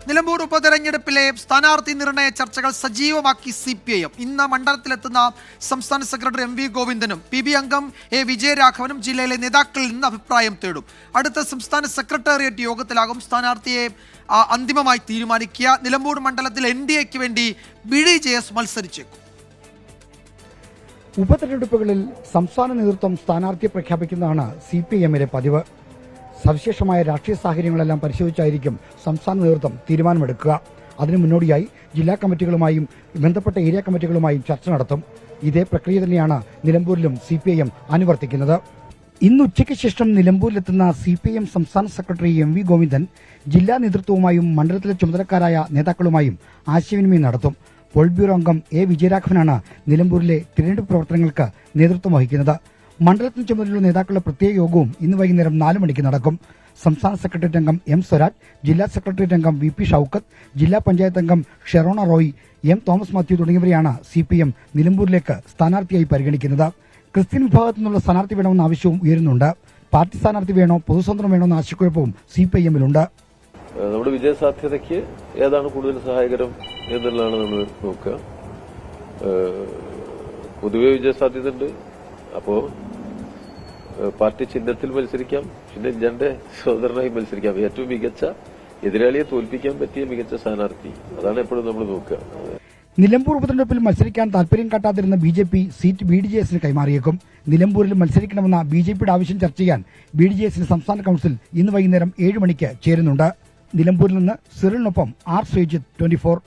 നിലമ്പൂർ ഉപതെരഞ്ഞെടുപ്പിലെ സ്ഥാനാർത്ഥി നിർണയ ചർച്ചകൾ സജീവമാക്കി CPIM. ഇന്ന് മണ്ഡലത്തിലെത്തുന്ന സംസ്ഥാന സെക്രട്ടറി MV ഗോവിന്ദനും PB അംഗം A വിജയരാഘവനും ജില്ലയിലെ നേതാക്കളിൽ നിന്ന് അഭിപ്രായം തേടും. അടുത്ത സംസ്ഥാന സെക്രട്ടേറിയറ്റ് യോഗത്തിലാകും സ്ഥാനാർത്ഥിയെ അന്തിമമായി തീരുമാനിക്കുക. നിലമ്പൂർ മണ്ഡലത്തിൽ NDAക്ക് വേണ്ടി BDJS മത്സരിച്ചേക്കും. ഉപതെരഞ്ഞെടുപ്പുകളിൽ സംസ്ഥാന നേതൃത്വം സ്ഥാനാർത്ഥിയെ പ്രഖ്യാപിക്കുന്നതാണ് CPIMലെ പതിവ്. സവിശേഷമായ രാഷ്ട്രീയ സാഹചര്യങ്ങളെല്ലാം പരിശോധിച്ചായിരിക്കും സംസ്ഥാന നേതൃത്വം തീരുമാനമെടുക്കുക. അതിനു മുന്നോടിയായി ജില്ലാ കമ്മിറ്റികളുമായും ബന്ധപ്പെട്ട ഏരിയ കമ്മിറ്റികളുമായും ചർച്ച നടത്തും. ഇതേ പ്രക്രിയ തന്നെയാണ് നിലമ്പൂരിലും CPIM അനുവർത്തിക്കുന്നത്. ഇന്ന് ഉച്ചയ്ക്ക് ശേഷം നിലമ്പൂരിലെത്തുന്ന CPIM സംസ്ഥാന സെക്രട്ടറി MV ഗോവിന്ദൻ ജില്ലാ നേതൃത്വവുമായും മണ്ഡലത്തിലെ ചുമതലക്കാരായ നേതാക്കളുമായും ആശയവിനിമയം നടത്തും. പോളിറ്റ് ബ്യൂറോ അംഗം A വിജയരാഘവനാണ് നിലമ്പൂരിലെ തിരഞ്ഞെടുപ്പ് പ്രവർത്തനങ്ങൾക്ക് നേതൃത്വം വഹിക്കുന്നത്. മണ്ഡലത്തിന് ചുമതലയുള്ള നേതാക്കളുടെ പ്രത്യേക യോഗവും ഇന്ന് വൈകുന്നേരം 4 മണിക്ക് നടക്കും. സംസ്ഥാന സെക്രട്ടേറിയറ്റ് അംഗം M സ്വരാജ്, ജില്ലാ സെക്രട്ടേറിയറ്റ് അംഗം VP ഷൌക്കത്ത്, ജില്ലാ പഞ്ചായത്ത് അംഗം ഷെറോണ റോയ്, M തോമസ് മാത്യു തുടങ്ങിയവരെയാണ് CPIM നിലമ്പൂരിലേക്ക് സ്ഥാനാർത്ഥിയായി പരിഗണിക്കുന്നത്. ക്രിസ്ത്യൻ വിഭാഗത്തിൽ നിന്നുള്ള സ്ഥാനാർത്ഥി വേണമെന്ന ആവശ്യവും ഉയരുന്നുണ്ട്. പാർട്ടി സ്ഥാനാർത്ഥി വേണോ പൊതുസ്വതന്ത്രം വേണോ എന്ന ആശയക്കുഴപ്പവും CPIMലുണ്ട്. നമ്മുടെ വിജയസാധ്യതയ്ക്ക് ഏതാണ് കൂടുതൽ സഹായകരം എന്നുള്ളതാണ് നമ്മൾ നോക്കുക. പൊതുവെ വിജയസാധ്യത ഉണ്ട്. അപ്പോ പാർട്ടി ചിഹ്നത്തിൽ മത്സരിക്കാം, പിന്നെ ജന്റെ സഹോദരനായി മത്സരിക്കാം. ഏറ്റവും മികച്ച എതിരാളിയെ തോൽപ്പിക്കാൻ പറ്റിയ മികച്ച സ്ഥാനാർത്ഥി, അതാണ് എപ്പോഴും നമ്മൾ നോക്കുക. നിലമ്പൂർ ഉപതെരഞ്ഞെടുപ്പിൽ മത്സരിക്കാൻ താൽപര്യം കാട്ടാതിരുന്ന BJP സീറ്റ് BDJSന് കൈമാറിയേക്കും. നിലമ്പൂരിൽ മത്സരിക്കണമെന്ന BJPയുടെ ആവശ്യം ചർച്ച ചെയ്യാൻ BDJSന് സംസ്ഥാന കൌൺസിൽ ഇന്ന് വൈകുന്നേരം 7 മണിക്ക് ചേരുന്നുണ്ട്. നിലമ്പൂരിൽ നിന്ന് സിറിലിനൊപ്പം R. ശ്രീജിത്ത്, 24.